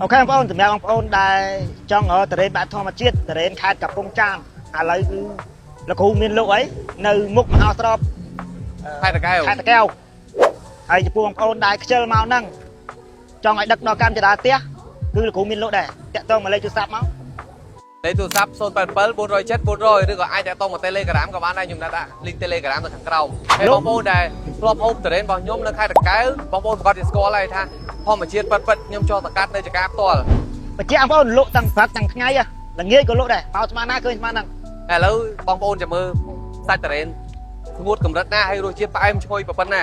អូខេបងប្អូនសម្រាប់បងប្អូនដែលចង់រកតរេនបែបធម្មជាតិតរេនខេត្តកំពង់ចាមឥឡូវគឺលោកគ្រូមានលក់អីនៅមុខមហោស្រពខេត្តតាកែវហើយចំពោះបងប្អូនដែលខ្ជិលមកហ្នឹងចង់ឲ្យដឹកដល់កម្មចរាផ្ទះគឺលោកគ្រូមានលក់ដែរតាក់ទងមកលេខទូរស័ព្ទមកលេខទូរស័ព្ទ087 407 400ឬក៏អាចតាក់ទងមក Telegram ក៏បានដែរខ្ញុំដាក់ link Telegram នៅខាងក្រោមហើយបងប្អូនដែលធ្លាប់ហូបតរេនរបស់ខ្ញុំនៅខេត្តតាកែវបងប្អូនប្រកាសជាស្គាល់ហើយថាធម្មជាតិពិតខ្ញុំចូលតកាត់នៅចកាផ្ទាល់បញ្ជាក់បងប្អូនលក់ទាំងព្រឹកទាំងថ្ងៃល្ងាចក៏លក់ដែរបោស្មានណាឃើញស្មានហ្នឹងឥឡូវបងប្អូនចាំមើលសាច់តរេនស្ងួតកម្រិតណាហើយរសជាតិផ្អែមឈ្ងុយប៉ុណ្ណា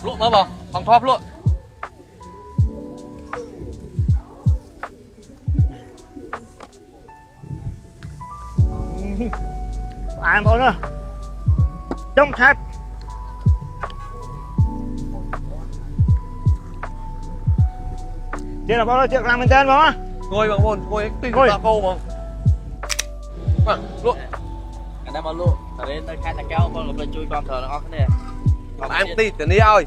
លក់មើលបងធ្លាប់លក់ផ្អែមបងប្អូនចុងឆាប់ទៀតបងប្អូនទៀតខ្លាំងមែនតើបងងុយបងប្អូនងុយទីដល់គោបងបាទលក់អានេះមកលក់តរេននៅខេត្តតាកែវបងកំពុងជួយបងប្អូនទាំងអស់គ្នាផ្អែមទីធានាឲ្យ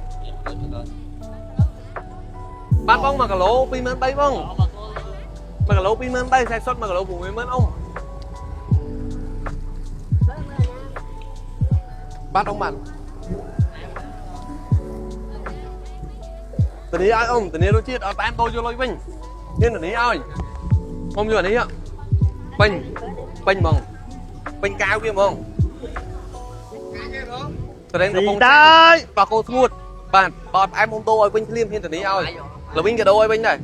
បានបង1គីឡូ23000បង1គីឡូ23000សាច់សុទ្ធ1គីឡូ60000អ៊ំបានអ៊ំបានធានាឲ្យអ៊ំធានារសជាតិឲ្យផ្អែមដូចយកលុយវិញធានាឲ្យអ៊ំយកអានេះពេញហ្មងពេញកៅវាហ្មងតរេនកំពុងដែរបោះគោស្ងួតបាទបោះផ្អែមអ៊ំដូរឲ្យវិញភ្លាមហ៊ានធានាឲ្យល្វីងក៏ដូរឲ្យវិញដែរ